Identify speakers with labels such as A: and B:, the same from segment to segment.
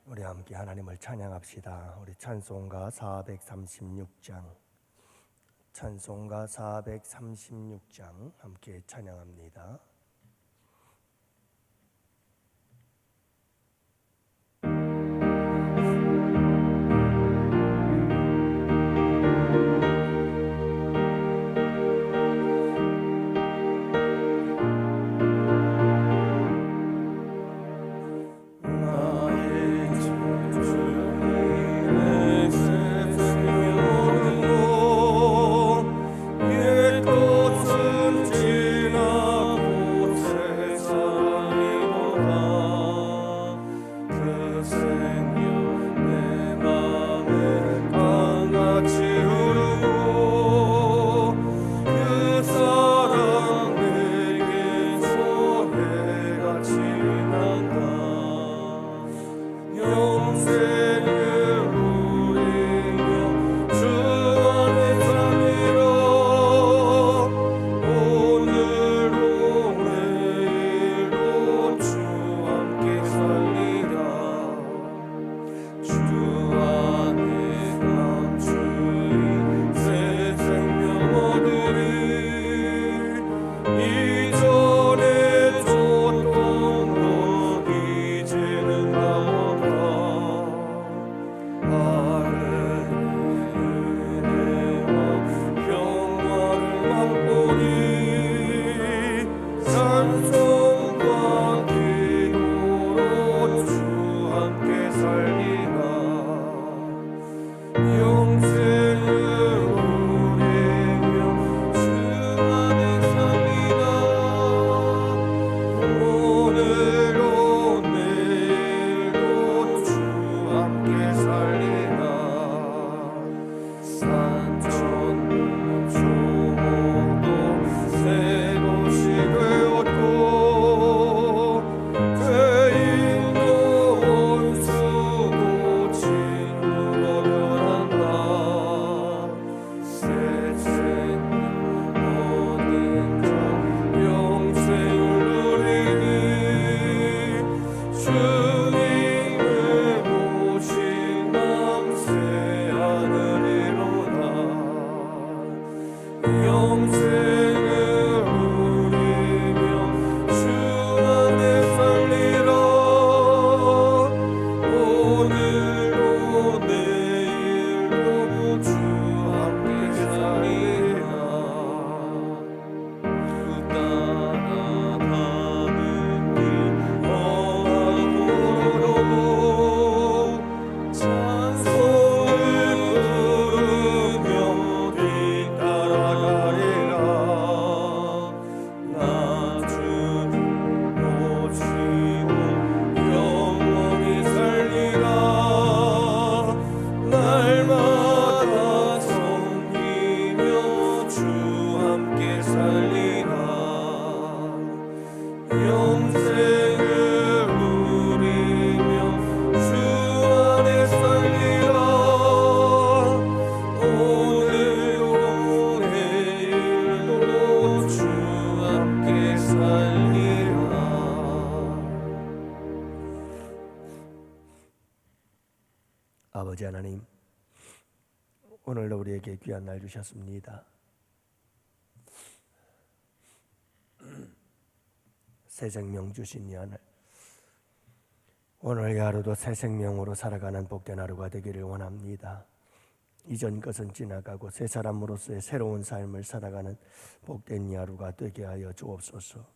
A: 우리 함께 하나님을 찬양합시다. 우리 찬송가 436장 찬송가 436장 함께 찬양합니다. 아버지 하나님, 오늘도 우리에게 귀한 날 주셨습니다. 새 생명 주신 이 하늘, 오늘 이 하루도 새 생명으로 살아가는 복된 하루가 되기를 원합니다. 이전 것은 지나가고 새 사람으로서의 새로운 삶을 살아가는 복된 이 하루가 되게 하여 주옵소서.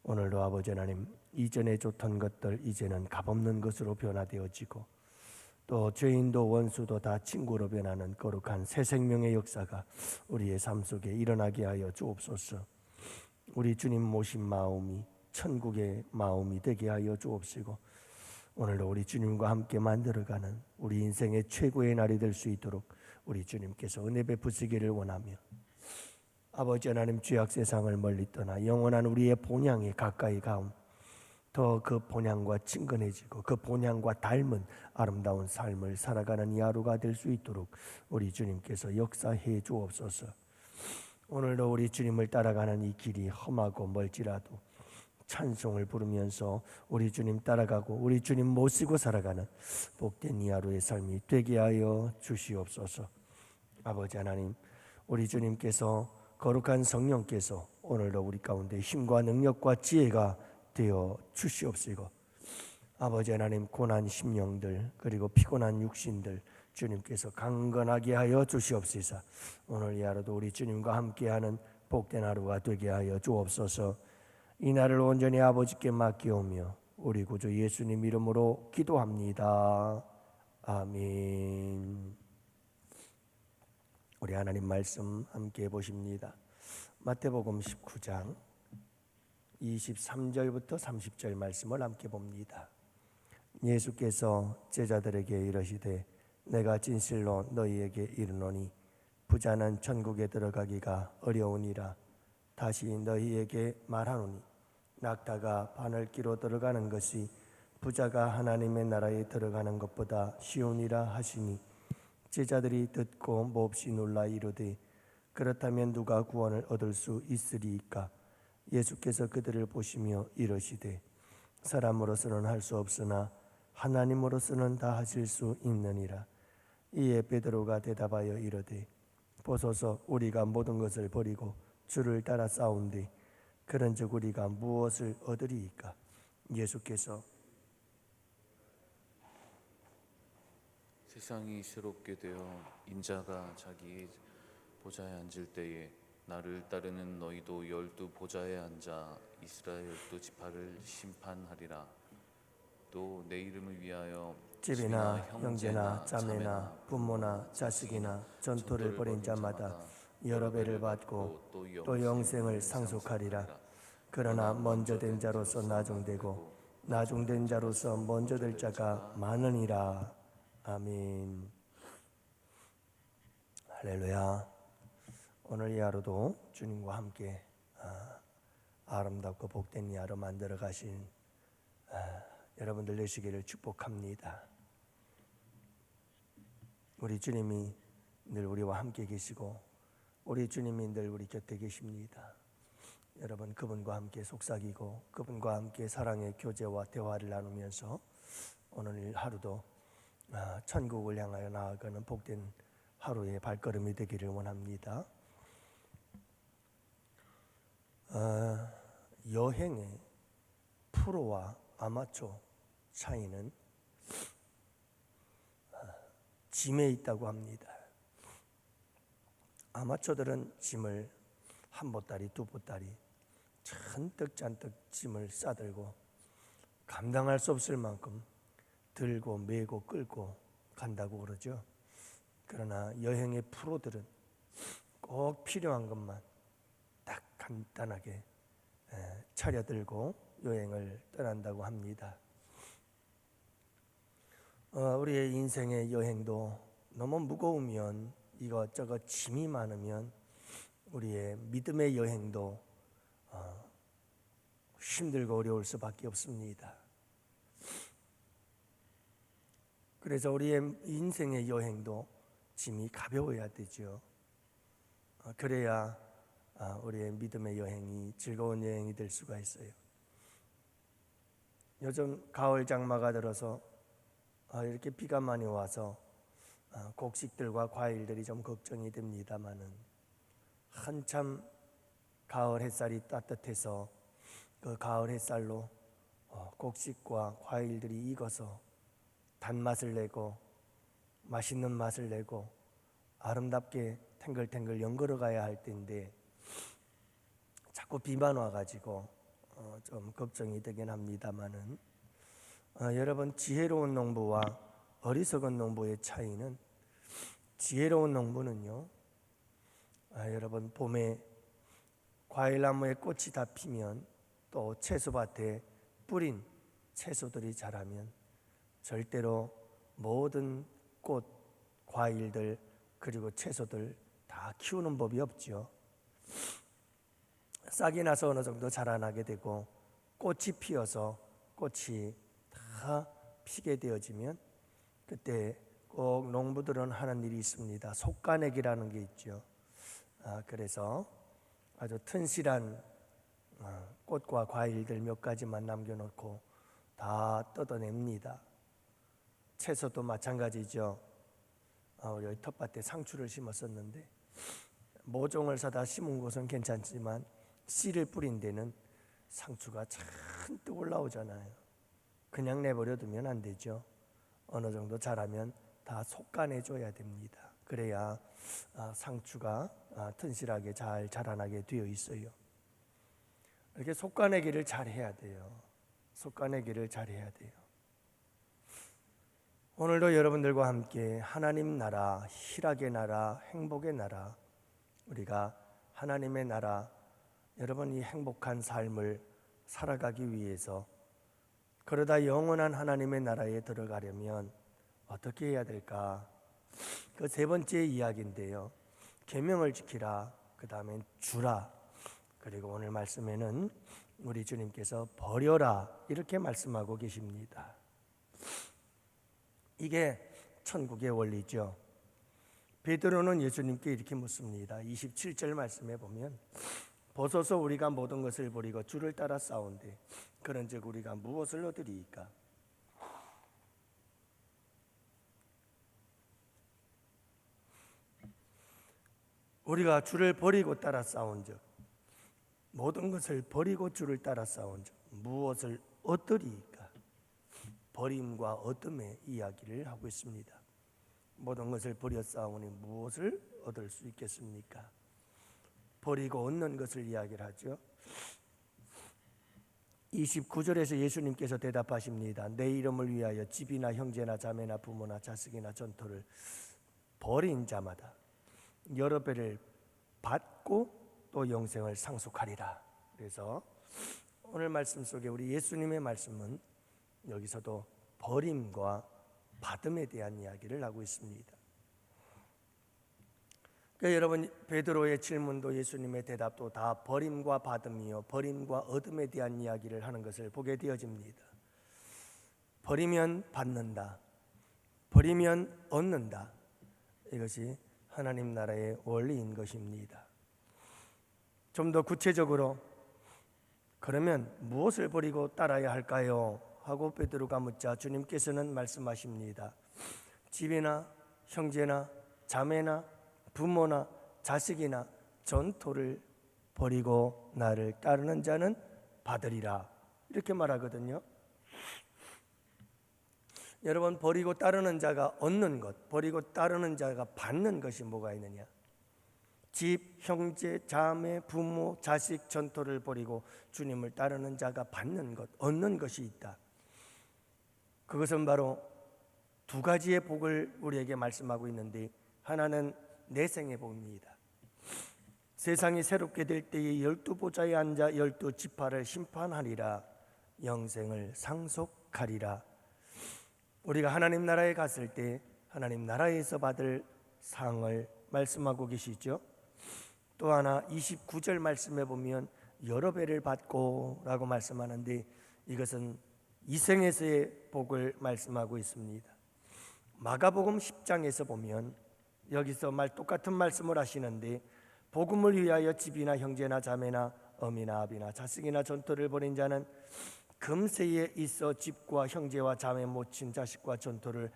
A: 오늘도 아버지 하나님, 이전에 좋던 것들 이제는 값없는 것으로 변화되어지고 또 죄인도 원수도 다 친구로 변하는 거룩한 새 생명의 역사가 우리의 삶 속에 일어나게 하여 주옵소서. 우리 주님 모신 마음이 천국의 마음이 되게 하여 주옵시고, 오늘도 우리 주님과 함께 만들어가는 우리 인생의 최고의 날이 될 수 있도록 우리 주님께서 은혜 베푸시기를 원하며, 아버지 하나님, 죄악 세상을 멀리 떠나 영원한 우리의 본향에 가까이 가온 더 그 본향과 친근해지고 그 본향과 닮은 아름다운 삶을 살아가는 이 하루가 될 수 있도록 우리 주님께서 역사해 주옵소서. 오늘도 우리 주님을 따라가는 이 길이 험하고 멀지라도 찬송을 부르면서 우리 주님 따라가고 우리 주님 모시고 살아가는 복된 이 하루의 삶이 되게 하여 주시옵소서. 아버지 하나님, 우리 주님께서 거룩한 성령께서 오늘도 우리 가운데 힘과 능력과 지혜가 되어 주시옵시고, 아버지 하나님, 고난 심령들 그리고 피곤한 육신들 주님께서 강건하게 하여 주시옵소서. 오늘 이 하루도 우리 주님과 함께하는 복된 하루가 되게 하여 주옵소서. 이 날을 온전히 아버지께 맡기오며 우리 구주 예수님 이름으로 기도합니다. 아멘. 우리 하나님 말씀 함께 보십니다. 마태복음 19장 23절부터 30절 말씀을 함께 봅니다. 예수께서 제자들에게 이르시되 내가 진실로 너희에게 이르노니 부자는 천국에 들어가기가 어려우니라. 다시 너희에게 말하노니 낙타가 바늘기로 들어가는 것이 부자가 하나님의 나라에 들어가는 것보다 쉬우니라 하시니, 제자들이 듣고 몹시 놀라 이르되 그렇다면 누가 구원을 얻을 수 있으리이까? 예수께서 그들을 보시며 이르시되 사람으로서는 할 수 없으나 하나님으로서는 다 하실 수 있느니라. 이에 베드로가 대답하여 이르되 보소서, 우리가 모든 것을 버리고 주를 따라 싸운데 그런즉 우리가 무엇을 얻으리이까? 예수께서
B: 세상이 새롭게 되어 인자가 자기 보좌에 앉을 때에 나를 따르는 너희도 12 보좌에 앉아 이스라엘 12지파를 심판하리라. 또 내 이름을 위하여
A: 집이나 형제나 자매나 부모나 자식이나 전토를 벌인 자마다 여러 배를 받고 또 영생을 상속하리라. 그러나 먼저 된 자로서 나중되고 나중된 자로서 먼저 될 자가 많으니라. 아멘. 할렐루야. 오늘 이 하루도 주님과 함께 아름답고 복된 이 하루 만들어 가신 여러분들 되시기를 축복합니다. 우리 주님이 늘 우리와 함께 계시고 우리 주님이 늘 우리 곁에 계십니다. 여러분, 그분과 함께 속삭이고 그분과 함께 사랑의 교제와 대화를 나누면서 오늘 하루도 천국을 향하여 나아가는 복된 하루의 발걸음이 되기를 원합니다. 여행의 프로와 아마추어 차이는 짐에 있다고 합니다. 아마추어들은 짐을 한 보따리, 두 보따리 잔뜩 짐을 싸들고 감당할 수 없을 만큼 들고 메고 끌고 간다고 그러죠. 그러나 여행의 프로들은 꼭 필요한 것만 딱 간단하게 차려들고 여행을 떠난다고 합니다. 우리의 인생의 여행도 너무 무거우면, 이것저것 짐이 많으면 우리의 믿음의 여행도 힘들고 어려울 수밖에 없습니다. 그래서 우리의 인생의 여행도 짐이 가벼워야 되죠. 그래야 우리의 믿음의 여행이 즐거운 여행이 될 수가 있어요. 요즘 가을 장마가 들어서 이렇게 비가 많이 와서 곡식들과 과일들이 좀 걱정이 됩니다마는, 한참 가을 햇살이 따뜻해서 그 가을 햇살로 곡식과 과일들이 익어서 단맛을 내고 맛있는 맛을 내고 아름답게 탱글탱글 연걸어 가야 할 텐데 자꾸 비만 와가지고 좀 걱정이 되긴 합니다마는, 여러분, 지혜로운 농부와 어리석은 농부의 차이는, 지혜로운 농부는요, 여러분, 봄에 과일나무에 꽃이 다 피면 또 채소밭에 뿌린 채소들이 자라면 절대로 모든 꽃, 과일들 그리고 채소들 다 키우는 법이 없죠. 싹이 나서 어느 정도 자라나게 되고 꽃이 피어서 꽃이 다 피게 되어지면 그때 꼭 농부들은 하는 일이 있습니다. 속가내기라는 게 있죠. 그래서 아주 튼실한 꽃과 과일들 몇 가지만 남겨놓고 다 뜯어냅니다. 채소도 마찬가지죠. 우리 여기 텃밭에 상추를 심었었는데 모종을 사다 심은 곳은 괜찮지만 씨를 뿌린 데는 상추가 잔뜩 올라오잖아요. 그냥 내버려두면 안 되죠. 어느 정도 자라면 다 속간해줘야 됩니다. 그래야 상추가 튼실하게 잘 자라나게 되어 있어요. 이렇게 속간내기를 잘 해야 돼요. 속간내기를 잘 해야 돼요. 오늘도 여러분들과 함께 하나님 나라, 희락의 나라, 행복의 나라, 우리가 하나님의 나라, 여러분 이 행복한 삶을 살아가기 위해서, 그러다 영원한 하나님의 나라에 들어가려면 어떻게 해야 될까? 그 세 번째 이야기인데요. 계명을 지키라, 그 다음엔 주라, 그리고 오늘 말씀에는 우리 주님께서 버려라 이렇게 말씀하고 계십니다. 이게 천국의 원리죠. 베드로는 예수님께 이렇게 묻습니다. 27절 말씀에 보면 벗어서 우리가 모든 것을 버리고 주를 따라 싸운대 그런즉 우리가 무엇을 얻으리이까? 우리가 주를 버리고 따라 싸운즉, 모든 것을 버리고 주를 따라 싸운즉 무엇을 얻으리이까? 버림과 얻음의 이야기를 하고 있습니다. 모든 것을 버려 싸우니 무엇을 얻을 수 있겠습니까? 버리고 얻는 것을 이야기를 하죠. 29절에서 예수님께서 대답하십니다. 내 이름을 위하여 집이나 형제나 자매나 부모나 자식이나 전토를 버린 자마다 여러 배를 받고 또 영생을 상속하리라. 그래서 오늘 말씀 속에 우리 예수님의 말씀은 여기서도 버림과 받음에 대한 이야기를 하고 있습니다. 그러니까 여러분 베드로의 질문도 예수님의 대답도 다 버림과 받음이요, 버림과 얻음에 대한 이야기를 하는 것을 보게 되어집니다. 버리면 받는다, 버리면 얻는다. 이것이 하나님 나라의 원리인 것입니다. 좀 더 구체적으로 그러면 무엇을 버리고 따라야 할까요? 하고 베드로가 묻자 주님께서는 말씀하십니다. 집이나 형제나 자매나 부모나 자식이나 전토를 버리고 나를 따르는 자는 받으리라. 이렇게 말하거든요. 여러분 버리고 따르는 자가 얻는 것, 버리고 따르는 자가 받는 것이 뭐가 있느냐? 집, 형제, 자매, 부모, 자식, 전토를 버리고 주님을 따르는 자가 받는 것, 얻는 것이 있다. 그것은 바로 두 가지의 복을 우리에게 말씀하고 있는데, 하나는 내생의 복입니다. 세상이 새롭게 될 때에 12보좌에 앉아 12지파를 심판하리라, 영생을 상속하리라. 우리가 하나님 나라에 갔을 때 하나님 나라에서 받을 상을 말씀하고 계시죠. 또 하나 29절 말씀에 보면 여러 배를 받고 라고 말씀하는데, 이것은 이생에서의 복을 말씀하고 있습니다. 마가복음 10장에서 보면 여기서 똑같은 말씀을 하시는데, 복음을 위하여 집이나 형제나 자매나 어미나 아비나 자식이나 전토를 벌인 자는 금세에 있어 집과 형제와 자매 모친 자식과 전토를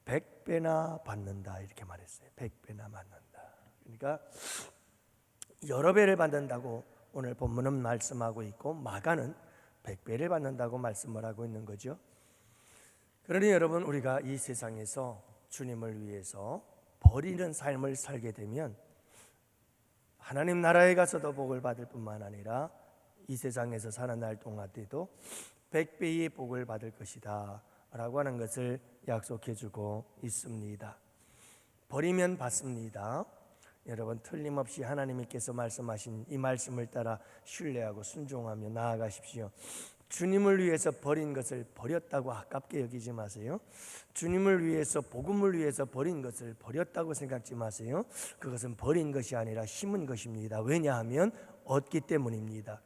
A: 100배나 받는다. 이렇게 말했어요. 100배나 받는다. 그러니까 여러 배를 받는다고 오늘 본문은 말씀하고 있고, 마가는 100배를 받는다고 말씀을 하고 있는 거죠. 그러니 여러분 우리가 이 세상에서 주님을 위해서 버리는 삶을 살게 되면 하나님 나라에 가서도 복을 받을 뿐만 아니라 이 세상에서 사는 날 동안에도 100배의 복을 받을 것이다 라고 하는 것을 약속해 주고 있습니다. 버리면 받습니다. 여러분 틀림없이 하나님께서 말씀하신 이 말씀을 따라 신뢰하고 순종하며 나아가십시오. 주님을 위해서 버린 것을 버렸다고 아깝게 여기지 마세요. 주님을 위해서, 복음을 위해서 버린 것을 버렸다고 생각지 마세요. 그것은 버린 것이 아니라 심은 것입니다. 왜냐하면 얻기 때문입니다.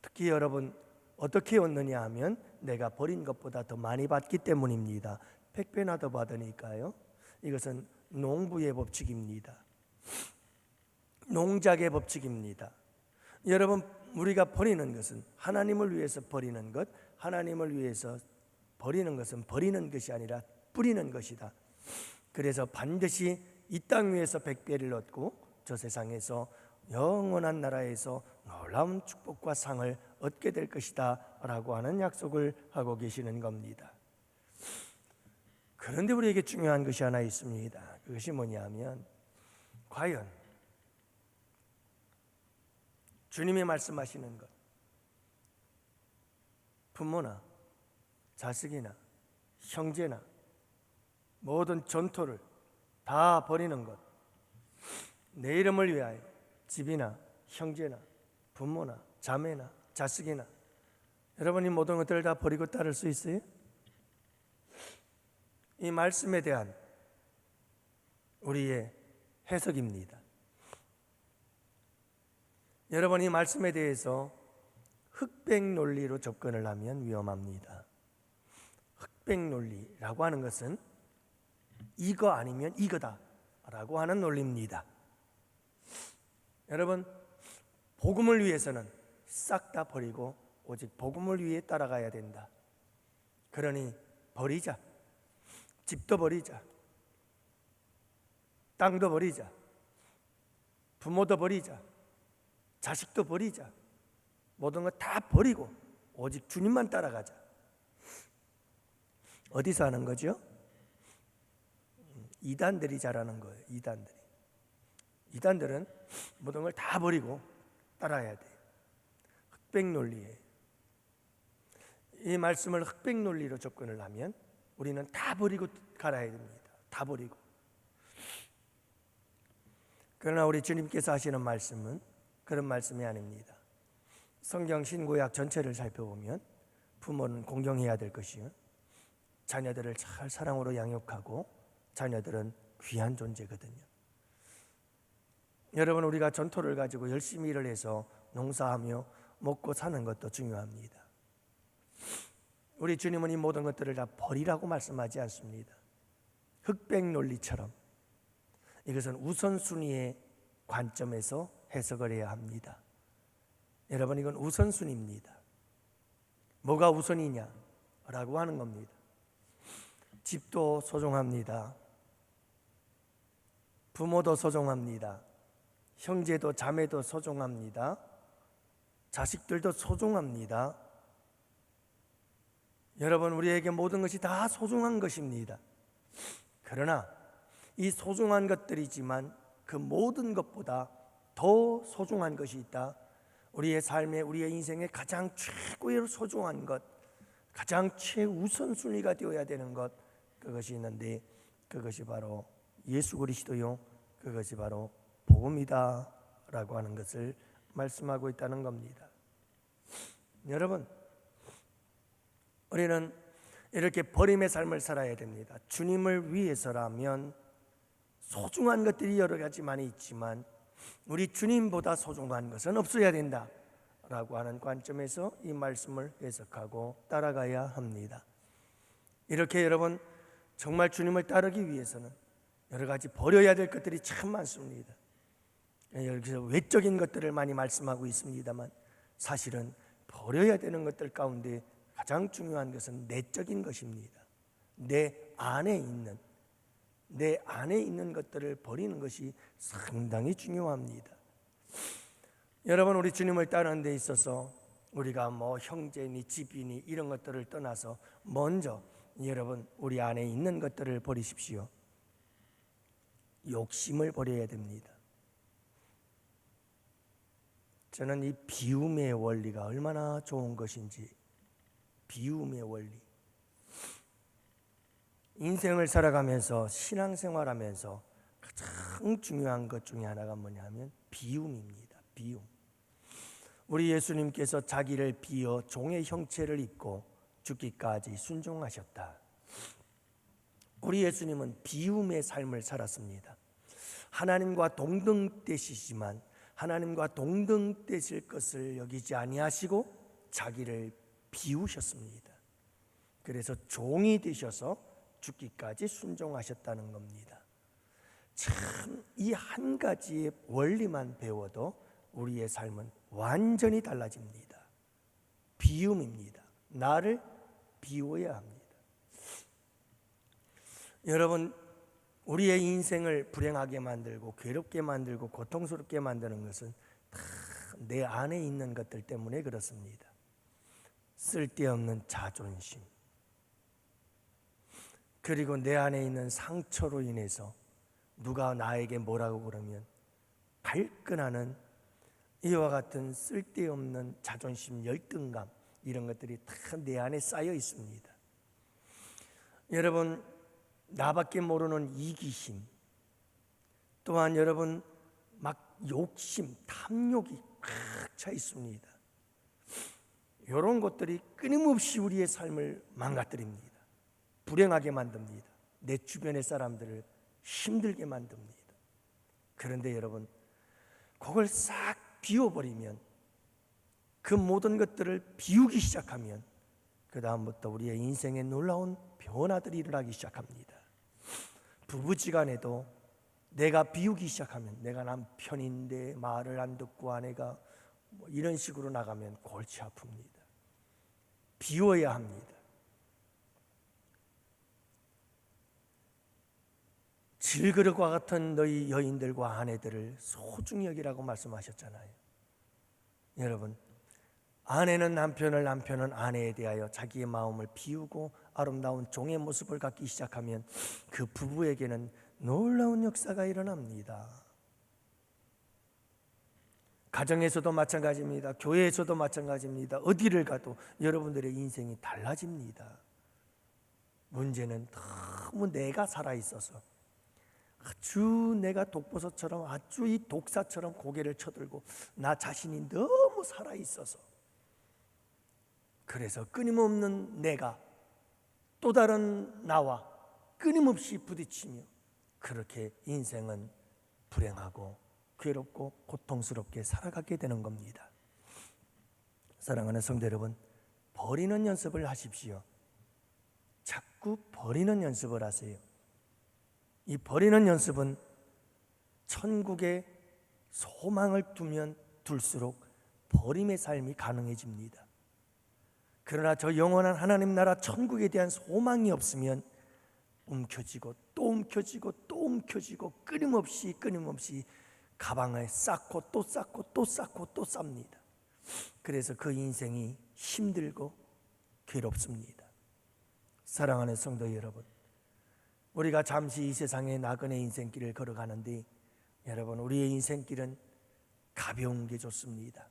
A: 특히 여러분 어떻게 얻느냐 하면 내가 버린 것보다 더 많이 받기 때문입니다. 100배나 더 받으니까요. 이것은 농부의 법칙입니다. 농작의 법칙입니다. 여러분 우리가 버리는 것은 하나님을 위해서 버리는 것, 하나님을 위해서 버리는 것은 버리는 것이 아니라 뿌리는 것이다. 그래서 반드시 이 땅 위에서 백배를 얻고 저 세상에서 영원한 나라에서 놀라운 축복과 상을 얻게 될 것이다 라고 하는 약속을 하고 계시는 겁니다. 그런데 우리에게 중요한 것이 하나 있습니다. 그것이 뭐냐면 과연 주님이 말씀하시는 것, 부모나 자식이나 형제나 모든 전토를 다 버리는 것, 내 이름을 위하여 집이나 형제나 부모나 자매나 자식이나, 여러분이 모든 것들을 다 버리고 따를 수 있어요? 이 말씀에 대한 우리의 해석입니다. 여러분, 이 말씀에 대해서 흑백 논리로 접근을 하면 위험합니다. 흑백 논리라고 하는 것은 이거 아니면 이거다 라고 하는 논리입니다. 여러분, 복음을 위해서는 싹 다 버리고 오직 복음을 위해 따라가야 된다. 그러니 버리자. 집도 버리자. 땅도 버리자. 부모도 버리자. 자식도 버리자. 모든 것 다 버리고 오직 주님만 따라가자. 어디서 하는 거죠? 이단들이 잘하는 거예요. 이단들은 모든 걸 다 버리고 따라야 돼요. 흑백 논리예요. 이 말씀을 흑백 논리로 접근을 하면 우리는 다 버리고 갈아야 됩니다. 다 버리고. 그러나 우리 주님께서 하시는 말씀은 그런 말씀이 아닙니다. 성경 신구약 전체를 살펴보면 부모는 공경해야 될 것이요, 자녀들을 잘 사랑으로 양육하고, 자녀들은 귀한 존재거든요. 여러분, 우리가 전토를 가지고 열심히 일을 해서 농사하며 먹고 사는 것도 중요합니다. 우리 주님은 이 모든 것들을 다 버리라고 말씀하지 않습니다. 흑백 논리처럼 이것은 우선순위의 관점에서 해석을 해야 합니다. 여러분, 이건 우선순위입니다. 뭐가 우선이냐라고 하는 겁니다. 집도 소중합니다. 부모도 소중합니다. 형제도 자매도 소중합니다. 자식들도 소중합니다. 여러분, 우리에게 모든 것이 다 소중한 것입니다. 그러나 이 소중한 것들이지만 그 모든 것보다 더 소중한 것이 있다. 우리의 삶에, 우리의 인생에 가장 최고의 소중한 것, 가장 최우선순위가 되어야 되는 것, 그것이 있는데 그것이 바로 예수 그리스도요, 그것이 바로 복음이다 라고 하는 것을 말씀하고 있다는 겁니다. 여러분, 우리는 이렇게 버림의 삶을 살아야 됩니다. 주님을 위해서라면 소중한 것들이 여러 가지 많이 있지만 우리 주님보다 소중한 것은 없어야 된다 라고 하는 관점에서 이 말씀을 해석하고 따라가야 합니다. 이렇게 여러분, 정말 주님을 따르기 위해서는 여러 가지 버려야 될 것들이 참 많습니다. 여기서 외적인 것들을 많이 말씀하고 있습니다만 사실은 버려야 되는 것들 가운데 가장 중요한 것은 내적인 것입니다. 내 안에 있는 것들을 버리는 것이 상당히 중요합니다. 여러분, 우리 주님을 따르는 데 있어서 우리가 형제니 집이니 이런 것들을 떠나서 먼저 여러분, 우리 안에 있는 것들을 버리십시오. 욕심을 버려야 됩니다. 저는 이 비움의 원리가 얼마나 좋은 것인지, 비움의 원리, 인생을 살아가면서 신앙생활하면서 가장 중요한 것 중에 하나가 뭐냐면 비움입니다. 비움. 우리 예수님께서 자기를 비어 종의 형체를 입고 죽기까지 순종하셨다. 우리 예수님은 비움의 삶을 살았습니다. 하나님과 동등되시지만 하나님과 동등되실 것을 여기지 아니하시고 자기를 비우셨습니다. 그래서 종이 되셔서 죽기까지 순종하셨다는 겁니다. 참, 이 한 가지의 원리만 배워도 우리의 삶은 완전히 달라집니다. 비움입니다. 나를 비워야 합니다. 여러분, 우리의 인생을 불행하게 만들고 괴롭게 만들고 고통스럽게 만드는 것은 다 내 안에 있는 것들 때문에 그렇습니다. 쓸데없는 자존심, 그리고 내 안에 있는 상처로 인해서 누가 나에게 뭐라고 그러면 발끈하는 이와 같은 쓸데없는 자존심, 열등감, 이런 것들이 다 내 안에 쌓여 있습니다. 여러분, 나밖에 모르는 이기심, 또한 여러분 막 욕심, 탐욕이 꽉 차 있습니다. 이런 것들이 끊임없이 우리의 삶을 망가뜨립니다. 불행하게 만듭니다. 내 주변의 사람들을 힘들게 만듭니다. 그런데 여러분, 그걸 싹 비워버리면, 그 모든 것들을 비우기 시작하면 그 다음부터 우리의 인생에 놀라운 변화들이 일어나기 시작합니다. 부부지간에도 내가 비우기 시작하면, 내가 남편인데 말을 안 듣고 아내가 뭐 이런 식으로 나가면 골치 아픕니다. 비워야 합니다. 질그릇과 같은 너희 여인들과 아내들을 소중히 여기라고 말씀하셨잖아요. 여러분, 아내는 남편을, 남편은 아내에 대하여 자기의 마음을 비우고 아름다운 종의 모습을 갖기 시작하면 그 부부에게는 놀라운 역사가 일어납니다. 가정에서도 마찬가지입니다. 교회에서도 마찬가지입니다. 어디를 가도 여러분들의 인생이 달라집니다. 문제는 너무 내가 살아있어서 아주 내가 독버섯처럼, 아주 이 독사처럼 고개를 쳐들고 나 자신이 너무 살아있어서, 그래서 끊임없는 내가 또 다른 나와 끊임없이 부딪히며 그렇게 인생은 불행하고 괴롭고 고통스럽게 살아가게 되는 겁니다. 사랑하는 성도 여러분, 버리는 연습을 하십시오. 자꾸 버리는 연습을 하세요. 이 버리는 연습은 천국에 소망을 두면 둘수록 버림의 삶이 가능해집니다. 그러나 저 영원한 하나님 나라 천국에 대한 소망이 없으면 움켜쥐고 또 움켜쥐고 또 움켜쥐고 끊임없이 가방을 쌓고 또 쌓고 또 쌓고 또 쌉니다. 그래서 그 인생이 힘들고 괴롭습니다. 사랑하는 성도 여러분, 우리가 잠시 이 세상의 나그네 인생길을 걸어가는데, 여러분, 우리의 인생길은 가벼운 게 좋습니다.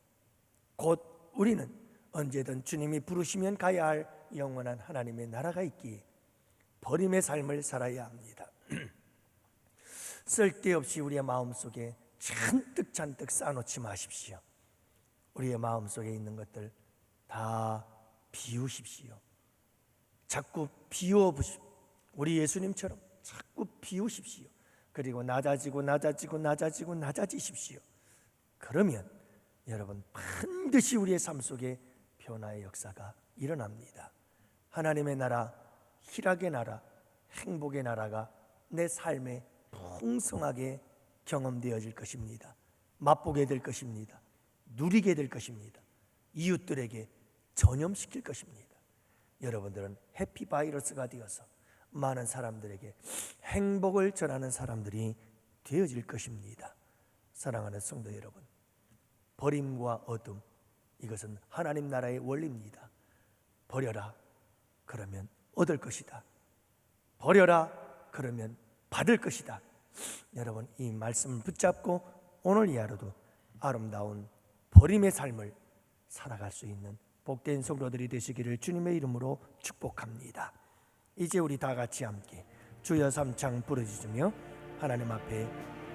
A: 곧 우리는 언제든 주님이 부르시면 가야 할 영원한 하나님의 나라가 있기에 버림의 삶을 살아야 합니다. 쓸데없이 우리의 마음속에 잔뜩 쌓아놓지 마십시오. 우리의 마음속에 있는 것들 다 비우십시오. 자꾸 비워보십시오. 우리 예수님처럼 자꾸 비우십시오. 그리고 낮아지십시오. 그러면 여러분, 반드시 우리의 삶 속에 변화의 역사가 일어납니다. 하나님의 나라, 희락의 나라, 행복의 나라가 내 삶에 풍성하게 경험되어질 것입니다. 맛보게 될 것입니다. 누리게 될 것입니다. 이웃들에게 전염시킬 것입니다. 여러분들은 해피바이러스가 되어서 많은 사람들에게 행복을 전하는 사람들이 되어질 것입니다. 사랑하는 성도 여러분, 버림과 어둠, 이것은 하나님 나라의 원리입니다. 버려라, 그러면 얻을 것이다. 버려라, 그러면 받을 것이다. 여러분, 이 말씀을 붙잡고 오늘 이 하루도 아름다운 버림의 삶을 살아갈 수 있는 복된 성도들이 되시기를 주님의 이름으로 축복합니다. 이제 우리 다 같이 함께 주여 삼창 부르짖으며 하나님 앞에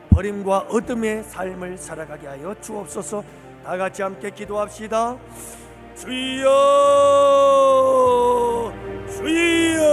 A: 버림과 어둠의 삶을 살아가게 하여 주옵소서. 다 같이 함께 기도합시다. 주여, 주여.